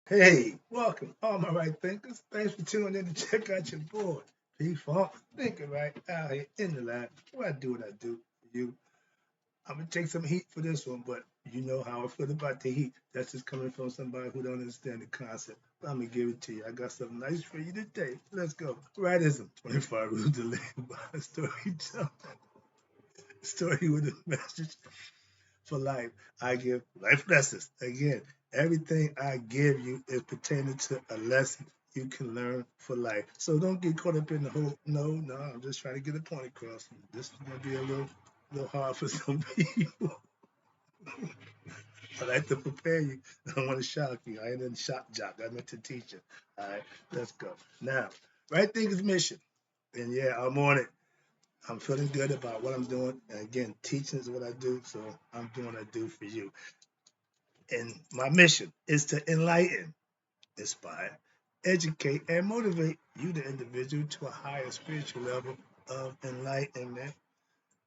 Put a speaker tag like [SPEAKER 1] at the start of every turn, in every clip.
[SPEAKER 1] Hey, welcome, all my right thinkers. Thanks for tuning in to check out your board. P-Funk, thinking right out here in the lab. Where I do what I do for you. I'm gonna take some heat for this one, but you know how I feel about the heat. That's just coming from somebody who don't understand the concept. But I'm gonna give it to you. I got something nice for you today. Let's go. Rightism. 25 rules to live by storytelling. Story with a message for life. I give life lessons. Again, everything I give you is pertaining to a lesson you can learn for life. So don't get caught up in the whole no, I'm just trying to get a point across. This is gonna be a little hard for some people. I like to prepare you. I don't want to shock you. I ain't in shock jock. I meant to teach you. All right, let's go. Now, right thing is mission. And yeah, I'm on it. I'm feeling good about what I'm doing. And again, teaching is what I do. So I'm doing what I do for you. And my mission is to enlighten, inspire, educate, and motivate you, the individual, to a higher spiritual level of enlightenment.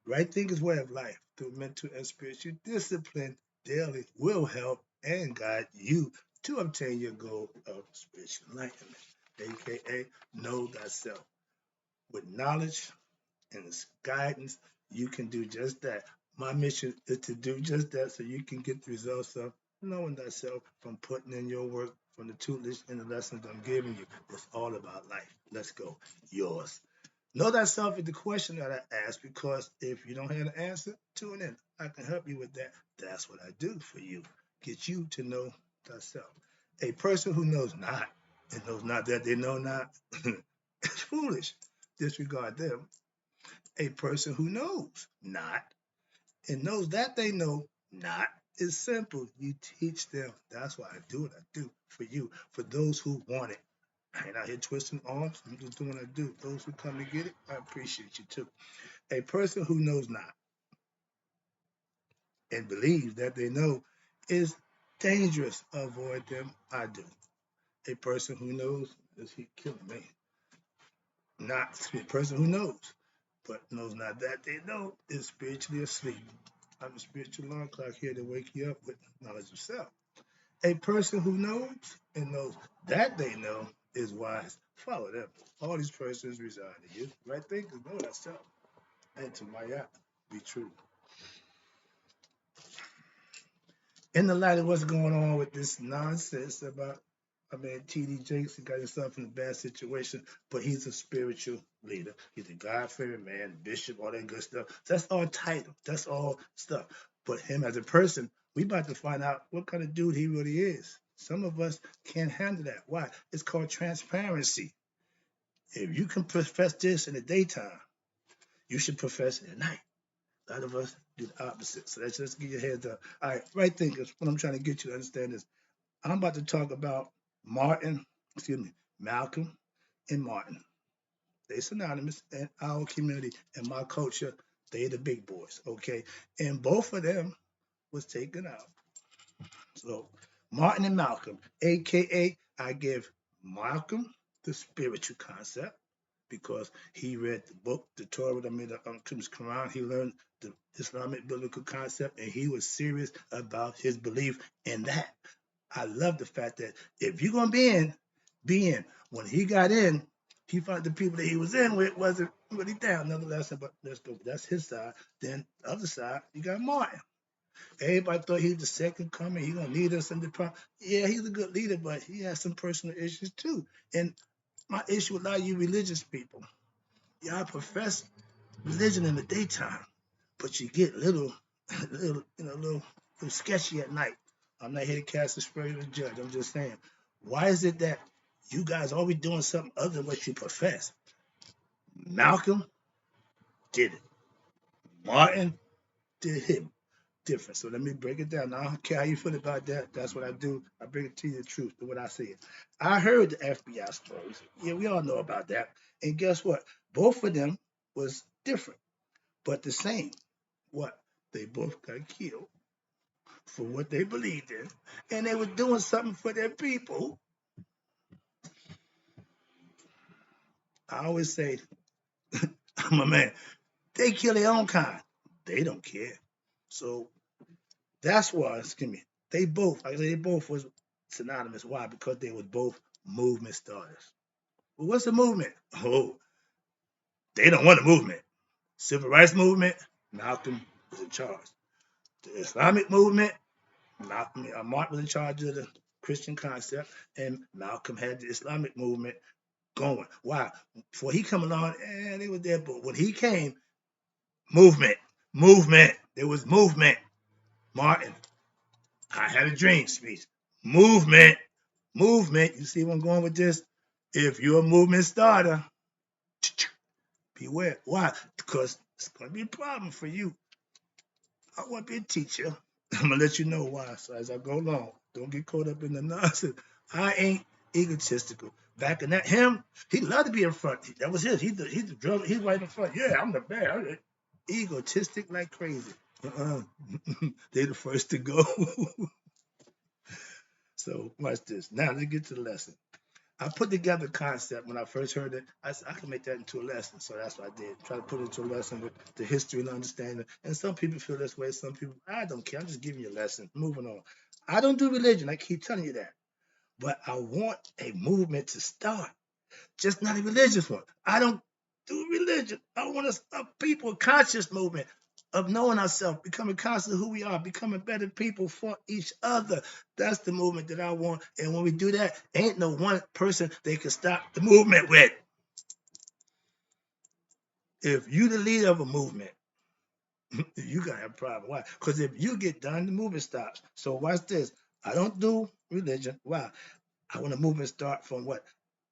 [SPEAKER 1] Right thinking way of life through mental and spiritual discipline daily will help and guide you to obtain your goal of spiritual enlightenment, aka know thyself. With knowledge and its guidance, you can do just that. My mission is to do just that so you can get the results of knowing thyself from putting in your work from the tutelage and the lessons I'm giving you. It's all about life. Let's go. Yours. Know thyself is the question that I ask because if you don't have the answer, tune in. I can help you with that. That's what I do for you. Get you to know thyself. A person who knows not and knows not that they know not is foolish. Disregard them. A person who knows not and knows that they know not is simple. You teach them. That's why I do what I do for you, for those who want it. I ain't out here twisting arms. I'm just doing what I do. Those who come to get it, I appreciate you too. A person who knows not and believes that they know is dangerous. Avoid them. I do. A person who knows is he killing me. Not a person who knows, but knows not that they know is spiritually asleep. I'm a spiritual alarm clock here to wake you up with knowledge of self. A person who knows and knows that they know is wise. Follow them. All these persons reside in you. Right thinkers know that self. And to my yacht, be true. In the light of what's going on with this nonsense about, T.D. Jakes, he got himself in a bad situation, but he's a spiritual leader. He's a God-fearing man, bishop, all that good stuff. That's all title. That's all stuff. But him as a person, we about to find out what kind of dude he really is. Some of us can't handle that. Why? It's called transparency. If you can profess this in the daytime, you should profess it at night. A lot of us do the opposite. So let's just give you a heads up. All right, right thinkers, what I'm trying to get you to understand is I'm about to talk about Malcolm and Martin. They synonymous in our community and my culture. They the big boys, okay? And both of them was taken out. So Martin and Malcolm, aka I give Malcolm the spiritual concept because he read the book, the Torah, the Quran. He learned the Islamic biblical concept, and he was serious about his belief in that. I love the fact that if you're gonna be in. When he got in, he found the people that he was in with wasn't really down. Another lesson, but let's go. That's his side. Then the other side, you got Martin. Everybody thought he was the second coming. He gonna lead us in the problem. Yeah, he's a good leader, but he has some personal issues too. And my issue with a lot of you religious people, y'all profess religion in the daytime, but you get little sketchy at night. I'm not here to cast a spray to the judge. I'm just saying, why is it that you guys always doing something other than what you profess? Malcolm did it. Martin did him different. So let me break it down. Now, I don't care how you feel about that. That's what I do. I bring it to you the truth, the what I see it. I heard the FBI stories. Yeah, we all know about that. And guess what? Both of them was different, but the same. What? They both got killed for what they believed in, and they were doing something for their people. I always say, I'm a man. They kill their own kind. They don't care. So that's why, excuse me. They both, I say they both was synonymous. Why? Because they were both movement starters. Well, what's a movement? Oh, they don't want a movement. Civil rights movement, Malcolm was in charge. The Islamic movement, Martin was in charge of the Christian concept, and Malcolm had the Islamic movement going. Why? Before he come along, they were there, but when he came, movement, movement. There was movement. Martin, I had a dream speech. Movement, movement. You see where I'm going with this? If you're a movement starter, beware. Why? Because it's going to be a problem for you. I want to be a teacher. I'm going to let you know why. So as I go along, don't get caught up in the nonsense. I ain't egotistical. Back in that, he loved to be in front. That was his. He's the drummer. He's right in front. Yeah, I'm the band. Egotistic like crazy. They the first to go. So watch this. Now let's get to the lesson. I put together a concept when I first heard it. I said, I can make that into a lesson. So that's what I did. Try to put it into a lesson with the history and understanding. And some people feel this way. Some people, I don't care. I'm just giving you a lesson. Moving on. I don't do religion. I keep telling you that. But I want a movement to start, just not a religious one. I don't do religion. I want a people conscious movement of knowing ourselves, becoming conscious of who we are, becoming better people for each other. That's the movement that I want. And when we do that, ain't no one person they can stop the movement with. If you the leader of a movement, you gonna have a problem. Why? Because if you get done, the movement stops. So watch this. I don't do religion. Why? I want a movement start from what?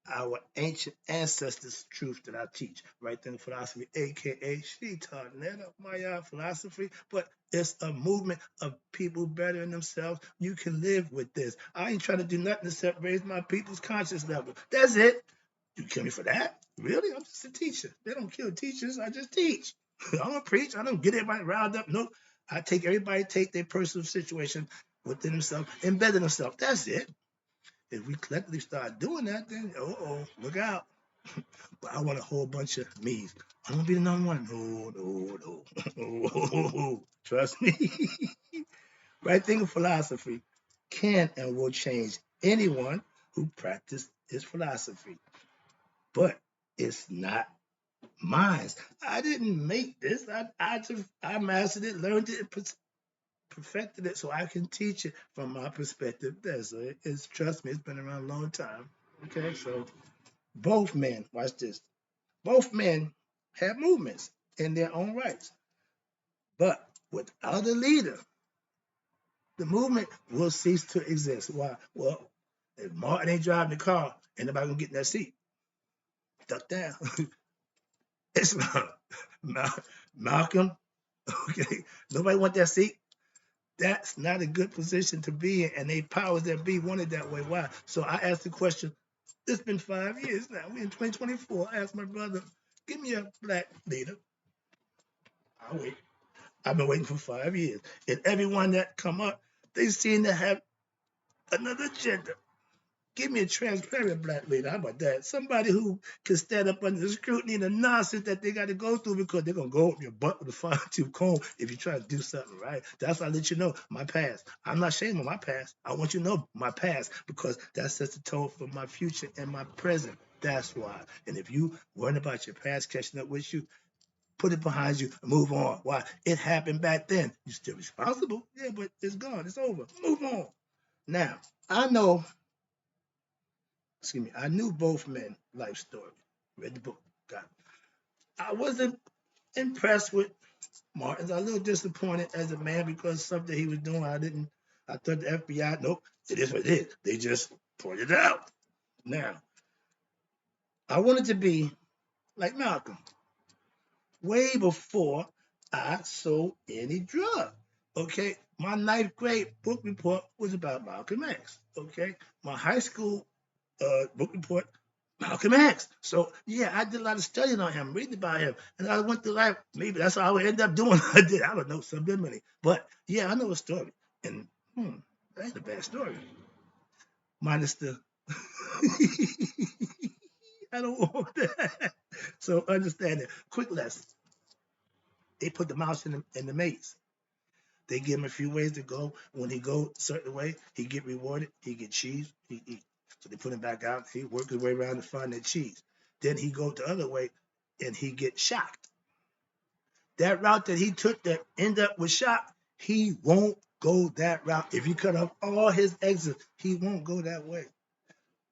[SPEAKER 1] Our ancient ancestors' truth that I teach, right then philosophy, aka she taught that up my philosophy, but it's a movement of people bettering themselves. You can live with this. I ain't trying to do nothing except raise my people's conscious level. That's it. You kill me for that? Really? I'm just a teacher. They don't kill teachers. I just teach. I don't preach. I don't get everybody riled up. Nope. I take everybody take their personal situation within themselves and better themselves. That's it. If we collectively start doing that, then look out. But I want a whole bunch of me's. I don't want to be the number one. No. Trust me. Right thinking philosophy can and will change anyone who practices his philosophy. But it's not mine. I didn't make this. I mastered it, learned it, perfected it so I can teach it from my perspective. That's it. It's trust me, it's been around a long time. Okay, so both men, watch this. Both men have movements in their own rights. But without a leader, the movement will cease to exist. Why? Well, if Martin ain't driving the car, ain't nobody gonna get in that seat. Duck down. Islam. Malcolm, okay, nobody want that seat. That's not a good position to be in, and they powers that be wanted that way. Why? So I asked the question. It's been 5 years now. We're in 2024. I asked my brother, give me a black leader. I'll wait. I've been waiting for 5 years. And everyone that come up, they seem to have another agenda. Give me a transparent black leader. How about that? Somebody who can stand up under the scrutiny and the nonsense that they got to go through because they're going to go up your butt with a fine-tooth comb if you try to do something right. That's why I let you know my past. I'm not ashamed of my past. I want you to know my past because that sets the tone for my future and my present. That's why. And if you worrying about your past catching up with you, put it behind you and move on. Why? It happened back then. You're still responsible. Yeah, but it's gone. It's over. Move on. Now, I knew both men' life story. Read the book. Got it. I wasn't impressed with Martin's. I was a little disappointed as a man because something he was doing, I thought the FBI, nope, it is what it is. They just pointed it out. Now, I wanted to be like Malcolm way before I sold any drug. Okay, my ninth grade book report was about Malcolm X. Okay, my high school book report, Malcolm X. So yeah, I did a lot of studying on him, reading about him, and I went through life. Maybe that's how I would end up doing. I don't know, subliminally, but yeah, I know a story, and that's a bad story, minus the. I don't want that. So understand it. Quick lesson. They put the mouse in the maze. They give him a few ways to go. When he go a certain way, he get rewarded. He get cheese. He eat. So they put him back out. He work his way around to find that cheese. Then he go the other way, and he get shocked. That route that he took that end up with shock, he won't go that route. If you cut off all his exits, he won't go that way.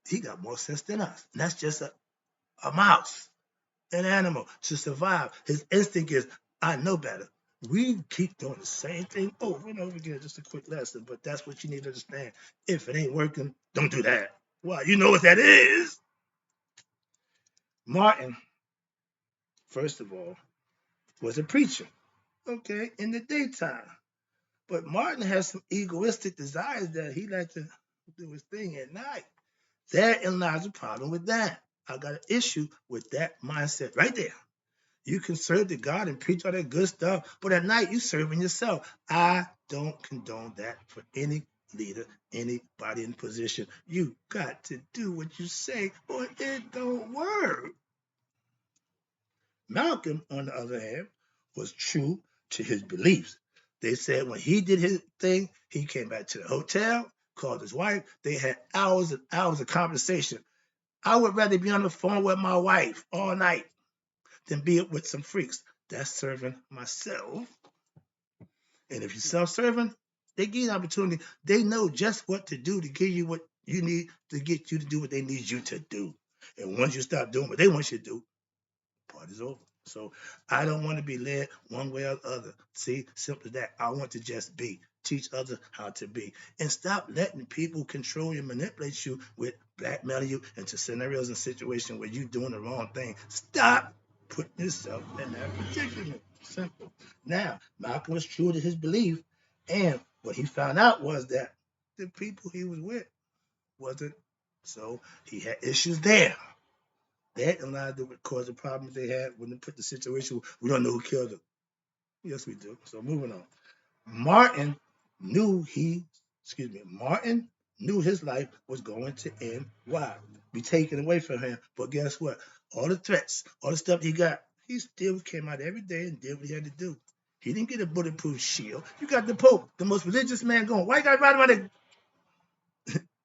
[SPEAKER 1] He got more sense than us. And that's just a mouse, an animal to survive. His instinct is, I know better. We keep doing the same thing over and over again. Just a quick lesson, but that's what you need to understand. If it ain't working, don't do that. Why? You know what that is. Martin, first of all, was a preacher, okay, in the daytime. But Martin has some egoistic desires that he likes to do his thing at night. Therein lies a problem with that. I got an issue with that mindset right there. You can serve the God and preach all that good stuff, but at night you serving yourself. I don't condone that for any leader, anybody in position. You got to do what you say, or it don't work. Malcolm, on the other hand, was true to his beliefs. They said when he did his thing, he came back to the hotel, called his wife. They had hours and hours of conversation. I would rather be on the phone with my wife all night than be with some freaks. That's serving myself. And if you're self-serving, they give you an opportunity. They know just what to do to give you what you need to get you to do what they need you to do. And once you stop doing what they want you to do, party's over. So I don't want to be led one way or the other. See, simple as that. I want to just be. Teach others how to be. And stop letting people control you and manipulate you with blackmailing you into scenarios and situations where you're doing the wrong thing. Stop putting yourself in that predicament. Simple. Now, Malcolm was true to his belief. And what he found out was that the people he was with wasn't. So he had issues there. That allowed to cause the problems they had when they put the situation. We don't know who killed him. Yes, we do. So moving on. Martin knew Martin knew his life was going to end. Why? Be taken away from him. But guess what? All the threats, all the stuff he got, he still came out every day and did what he had to do. He didn't get a bulletproof shield. You got the Pope, the most religious man going. Why you got to ride around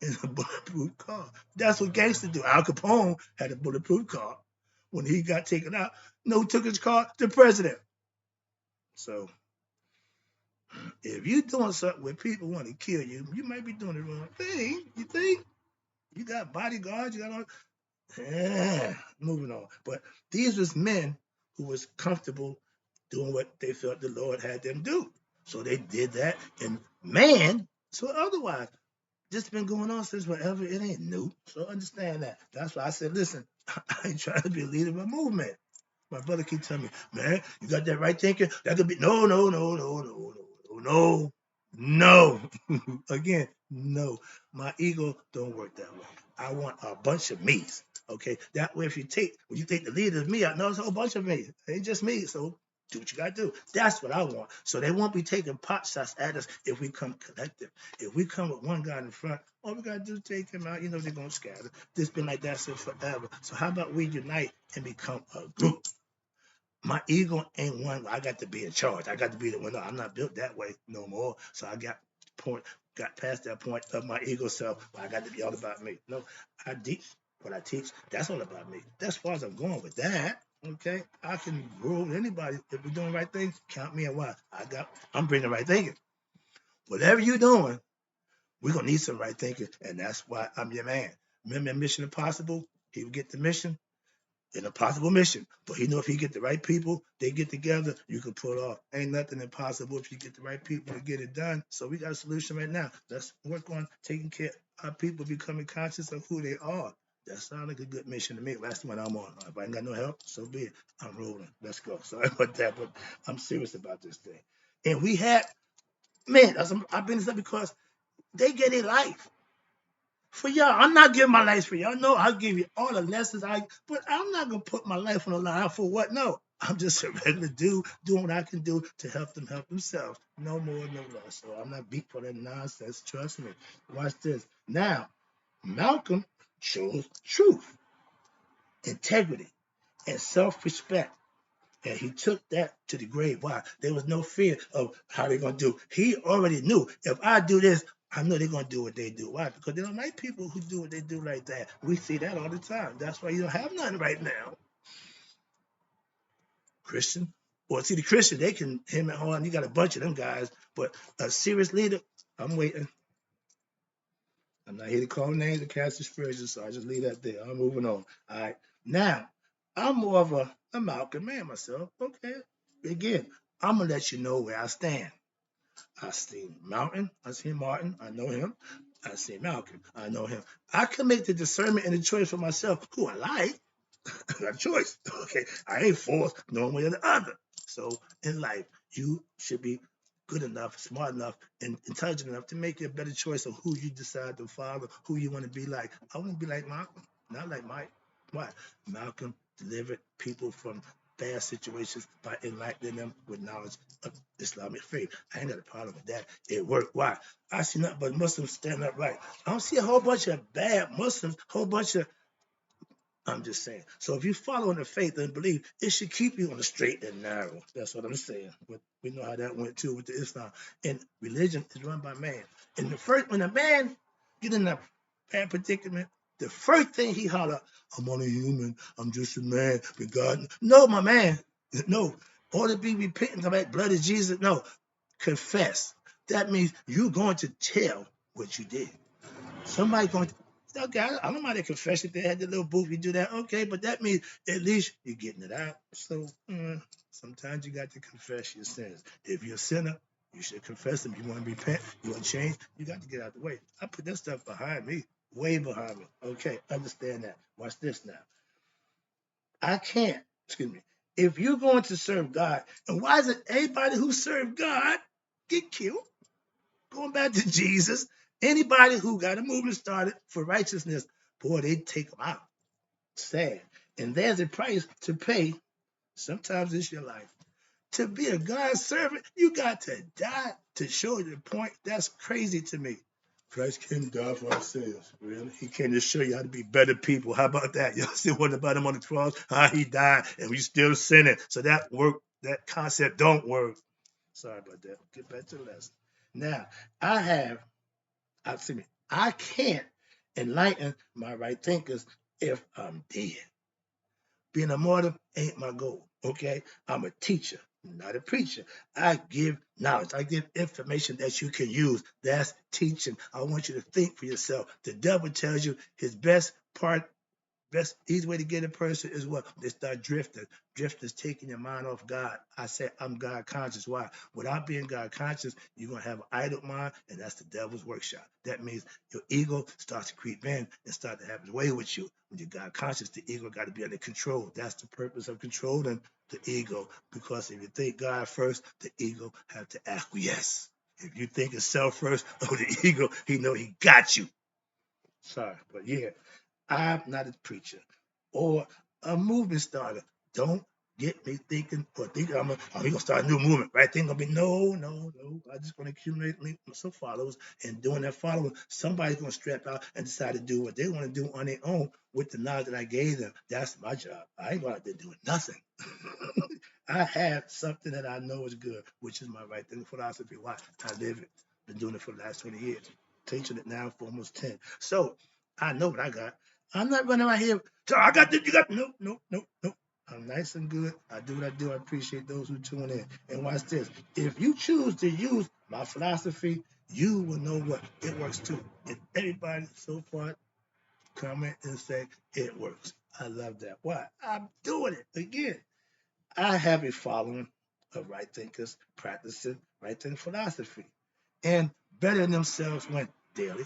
[SPEAKER 1] in a bulletproof car? That's what gangsters do. Al Capone had a bulletproof car. When he got taken out, no took his car, the president. So if you're doing something where people want to kill you, you might be doing the wrong thing. You think? You got bodyguards, you got all. Moving on. But these was men who was comfortable doing what they felt the Lord had them do. So they did that. And man, so otherwise, this has been going on since forever. It ain't new. So understand that. That's why I said, listen, I ain't trying to be a leader of a movement. My brother keep telling me, man, you got that right thinking? That could be no. Again, no. My ego don't work that way. I want a bunch of me's. Okay. That way, when you take the leader of me, I know it's a whole bunch of me. It ain't just me. So do what you gotta do. That's what I want. So they won't be taking pot shots at us if we come collective. If we come with one guy in front, all we gotta do is take him out. You know they're gonna scatter. This been like that since forever. So how about we unite and become a group? My ego ain't one. I got to be in charge. I got to be the one. No, I'm not built that way no more. So I got past that point of my ego self. Where I got to be all about me. No, I teach what I teach. That's all about me. That's as far as I'm going with that. Okay, I can rule with anybody if we're doing the right things. Count me in. Why? I'm bringing the right thinking. Whatever you're doing, we're gonna need some right thinking, and that's why I'm your man. Remember Mission Impossible? He would get the mission. An impossible mission. But he know if he get the right people, they get together, you can pull it off. Ain't nothing impossible if you get the right people to get it done. So we got a solution right now. Let's work on taking care of our people becoming conscious of who they are. That sounds like a good mission to me. That's the one I'm on. If I ain't got no help, so be it. I'm rolling. Let's go. Sorry about that, but I'm serious about this thing. And we had, man, I've been this up because they get a life. For y'all, I'm not giving my life for y'all. No, I'll give you all the lessons but I'm not gonna put my life on the line for what? No, I'm just a regular dude doing what I can do to help them help themselves. No more, no less. So I'm not beat for that nonsense. Trust me. Watch this. Now, Malcolm chose truth, integrity, and self-respect. And he took that to the grave. Why? There was no fear of how they're going to do. He already knew, if I do this, I know they're going to do what they do. Why? Because they don't like people who do what they do like that. We see that all the time. That's why you don't have nothing right now. Christian. Well, see, the Christian, they can him and on. You got a bunch of them guys, but a serious leader, I'm waiting. I'm not here to call names or cast aspersions, so I just leave that there. I'm moving on. All right. Now, I'm more of a Malcolm man myself. Okay. Again, I'm gonna let you know where I stand. I see Mountain, I see Martin, I know him. I see Malcolm, I know him. I can make the discernment and the choice for myself who I like. I got a choice. Okay. I ain't forced one way or the other. So in life, you should be good enough, smart enough, and intelligent enough to make a better choice of who you decide to follow, who you want to be like. I want to be like Malcolm, not like Mike. Why? Malcolm delivered people from bad situations by enlightening them with knowledge of Islamic faith. I ain't got a problem with that. It worked. Why? I see nothing but Muslims stand up right. I don't see a whole bunch of bad Muslims, whole bunch of I'm just saying. So if you follow in the faith and believe, it should keep you on the straight and narrow. That's what I'm saying. But we know how that went too with the Islam. And religion is run by man. And when a man get in a bad predicament, the first thing he holler, I'm only human. I'm just a man with God. No, my man. No. All to be repentant of that blood of Jesus. No. Confess. That means you're going to tell what you did. Somebody going to, okay, I don't mind a confession. They had the little booth, you do that, okay, but that means at least you're getting it out. So sometimes you got to confess your sins. If you're a sinner, you should confess them. You want to repent, you want to change, you got to get out the way. I put that stuff behind me, way behind me. Okay, understand that. Watch this now. I can't, excuse me, if you're going to serve God, and why is it everybody who serve God get killed? Going back to Jesus, anybody who got a movement started for righteousness, boy, they take them out. Sad. And there's a price to pay. Sometimes it's your life. To be a God's servant, you got to die to show the point. That's crazy to me. Christ came to die for our sins. Really? He came to show you how to be better people. How about that? Y'all see what about him on the cross? How he died and we still sinning. So that concept don't work. Sorry about that. Get back to the lesson. Now, I can't enlighten my right thinkers if I'm dead. Being a martyr ain't my goal, okay? I'm a teacher, not a preacher. I give knowledge. I give information that you can use. That's teaching. I want you to think for yourself. The devil tells you his best easy way to get a person is what? They start drifting. Drifting is taking your mind off God. I said I'm God conscious. Why? Without being God conscious, you're gonna have an idle mind, and that's the devil's workshop. That means your ego starts to creep in and start to have its way with you. When you're God conscious, the ego got to be under control. That's the purpose of controlling the ego. Because if you think God first, the ego have to acquiesce. If you think of self first, oh, the ego, he know he got you. Sorry, but yeah. I'm not a preacher or a movement starter. Don't get me thinking or thinking we gonna start a new movement, right? Think gonna be no. I just want to accumulate some followers, and doing that following, somebody's gonna strap out and decide to do what they want to do on their own with the knowledge that I gave them. That's my job. I ain't going out there doing nothing. I have something that I know is good, which is my right thinking philosophy. Why? I live it. Been doing it for the last 20 years. Teaching it now for almost 10. So I know what I got. I'm not running around here. So I got this, you got nope. I'm nice and good. I do what I do. I appreciate those who tune in. And watch this. If you choose to use my philosophy, you will know what it works too. And everybody so far comment and say it works. I love that. Why? I'm doing it again. I have a following of right thinkers practicing right thinking philosophy and bettering themselves when daily.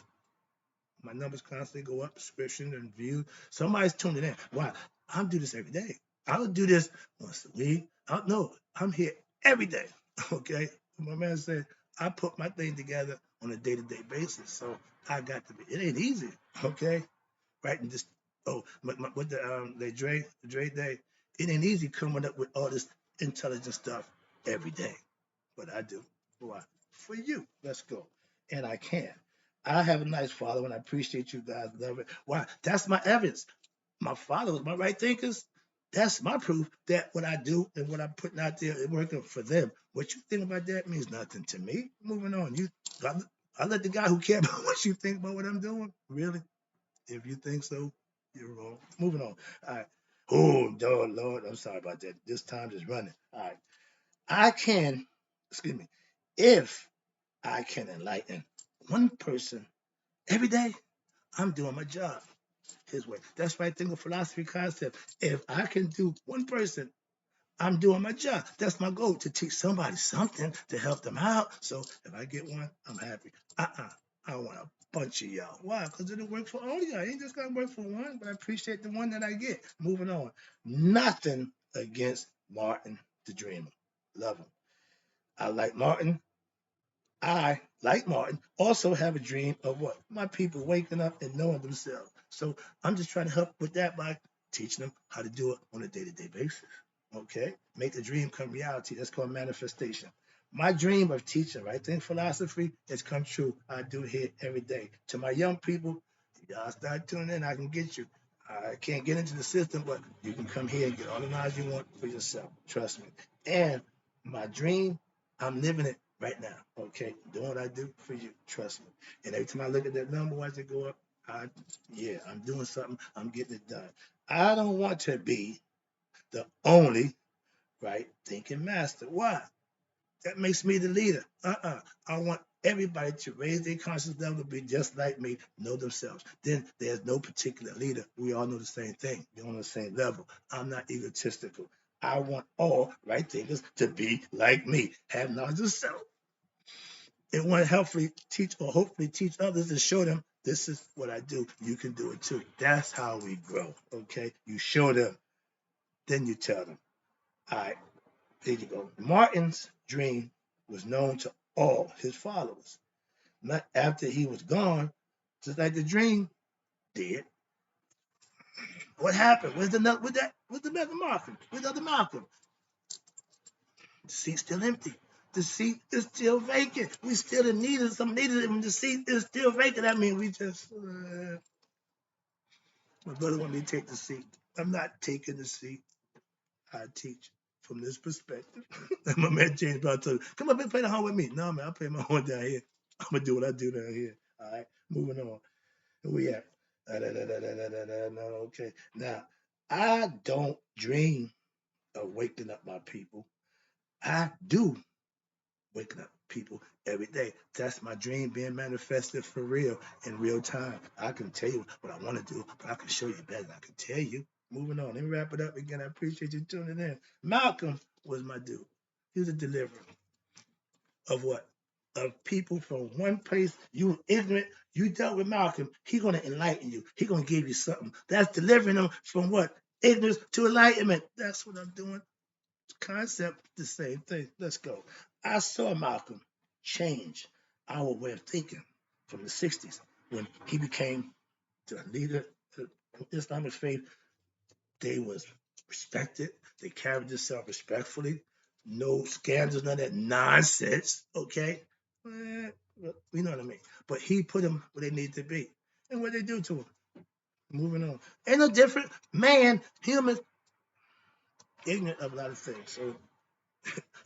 [SPEAKER 1] My numbers constantly go up, subscription and views. Somebody's tuning in. Why? I do this every day. I don't do this once a week. I'm here every day. Okay. My man said I put my thing together on a day-to-day basis. So I got to be. It ain't easy. Okay. Right. And just with the Dre Day, it ain't easy coming up with all this intelligent stuff every day. But I do. Why? For you. Let's go. And I can. I have a nice following. I appreciate you guys. Love it. Why? That's my evidence. My followers, my right thinkers, That's my proof that what I do and what I'm putting out there is working for them. What you think about that means nothing to me. Moving on. I let the guy who cares about what you think about what I'm doing. Really? If you think so, you're wrong. Moving on. All right. Oh, Lord, I'm sorry about that. This time is running. All right. I can, excuse me, if I can enlighten one person every day, I'm doing my job his way. That's why I think of philosophy concept. If I can do one person, I'm doing my job. That's my goal, to teach somebody something to help them out. So if I get one, I'm happy. I want a bunch of y'all. Why? Because it'll work for all y'all. It ain't just gonna work for one, but I appreciate the one that I get. Moving on. Nothing against Martin the Dreamer. Love him. I like Martin. I, like Martin, also have a dream of what? My people waking up and knowing themselves. So I'm just trying to help with that by teaching them how to do it on a day-to-day basis. Okay? Make the dream come reality. That's called manifestation. My dream of teaching right thing philosophy has come true. I do it here every day. To my young people, y'all start tuning in, I can get you. I can't get into the system, but you can come here and get all the knowledge you want for yourself. Trust me. And my dream, I'm living it right now. Okay, doing what I do for you. Trust me. And every time I look at that number as it go up, I'm doing something. I'm getting it done. I don't want to be the only right thinking master. Why? That makes me the leader. I want everybody to raise their conscious level, be just like me, know themselves. Then there's no particular leader. We all know the same thing. We're on the same level. I'm not egotistical. I want all right thinkers to be like me, have knowledge of self, and want to helpfully teach or hopefully teach others and show them this is what I do. You can do it too. That's how we grow. Okay, you show them, then you tell them. All right, there you go. Martin's dream was known to all his followers. Not after he was gone, just like the dream did. What happened? Where's the other Malcolm? Where's the other Malcolm? The seat's still empty. The seat is still vacant. We still needed some needed him. The seat is still vacant. I mean, we just my brother want me to take the seat. I'm not taking the seat. I teach from this perspective. My man James Brown told me, come up and play the horn with me. No, man, I'll play my horn down here. I'm gonna do what I do down here. All right, moving on. Where we at? No, okay. Now, I don't dream of waking up my people. I do waking up people every day. That's my dream being manifested for real in real time. I can tell you what I want to do, but I can show you better than I can tell you. Moving on. Let me wrap it up again. I appreciate you tuning in. Malcolm was my dude. He was a deliverer of what? Of people from one place. You were ignorant. You dealt with Malcolm. He's going to enlighten you. He's going to give you something. That's delivering them from what? Ignorance to enlightenment. That's what I'm doing. Concept, the same thing. Let's go. I saw Malcolm change our way of thinking from the 60s when he became the leader of the Islamic faith. They was respected. They carried themselves respectfully. No scandals, none of that nonsense. Okay, you know what I mean. But he put them where they need to be, and what they do to them. Moving on, ain't no different. Man, human, ignorant of a lot of things. So,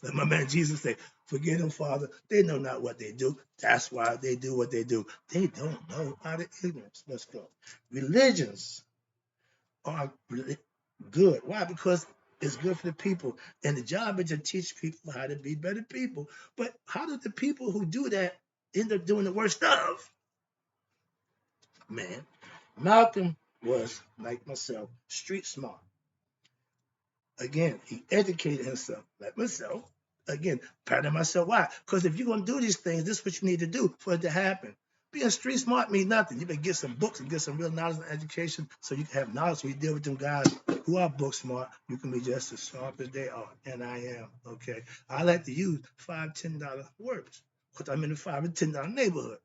[SPEAKER 1] let my man Jesus say, "Forgive them, Father. They know not what they do. That's why they do what they do. They don't know out of ignorance." Let's go. Religions are good. Why? Because it's good for the people. And the job is to teach people how to be better people. But how do the people who do that end up doing the worst stuff? Man, Malcolm was, like myself, street smart. Again, he educated himself, like myself. Again, patting myself. Why? Because if you're going to do these things, this is what you need to do for it to happen. Being street smart means nothing. You better get some books and get some real knowledge and education so you can have knowledge when you deal with them guys who are book smart. You can be just as sharp as they are, and I am. Okay, I like to use $5, $10 words because I'm in the $5 and $10 neighborhood.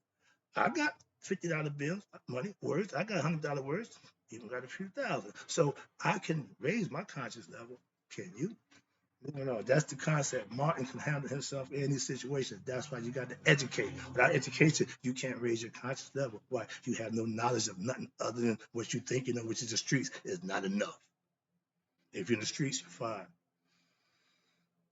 [SPEAKER 1] I got $50 bills, money, words. I got $100 words, even got a few thousand. So I can raise my conscious level. Can you? Moving on. That's the concept. Martin can handle himself in these situations. That's why you got to educate. Without education, you can't raise your conscious level. Why? You have no knowledge of nothing other than what you think you know, which is the streets, is not enough. If you're in the streets, you're fine.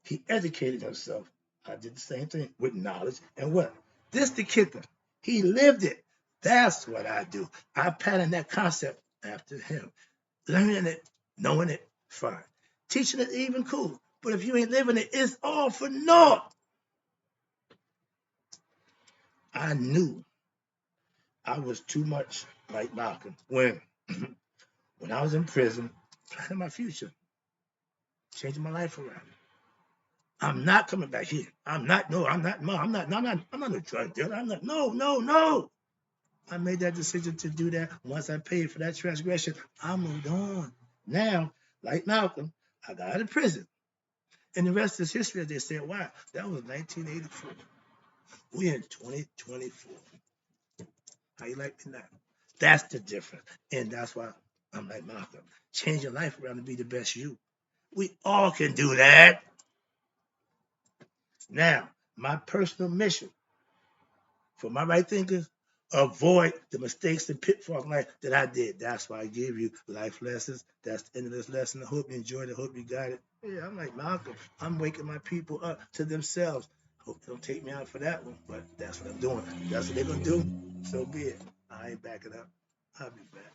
[SPEAKER 1] He educated himself. I did the same thing with knowledge. And what? This the kicker. He lived it. That's what I do. I pattern that concept after him. Learning it, knowing it, fine. Teaching it, even cool. But if you ain't living it, it's all for naught. I knew I was too much like Malcolm when I was in prison, planning my future, changing my life around. I'm not coming back here. I'm not, no, I'm not, no, I'm not a drug dealer. I'm not, no. I made that decision to do that. Once I paid for that transgression, I moved on. Now, like Malcolm, I got out of prison. And the rest is history, as they said. Why? That was 1984. We're in 2024. How you like me now? That's the difference. And that's why I'm like Malcolm. Change your life around to be the best you. We all can do that. Now, my personal mission for my right thinkers, avoid the mistakes and pitfalls in life that I did. That's why I give you life lessons. That's the end of this lesson. I hope you enjoyed it. I hope you got it. Yeah, I'm like Malcolm. I'm waking my people up to themselves. Hope they don't take me out for that one, but that's what I'm doing. That's what they're going to do. So be it. I ain't backing up. I'll be back.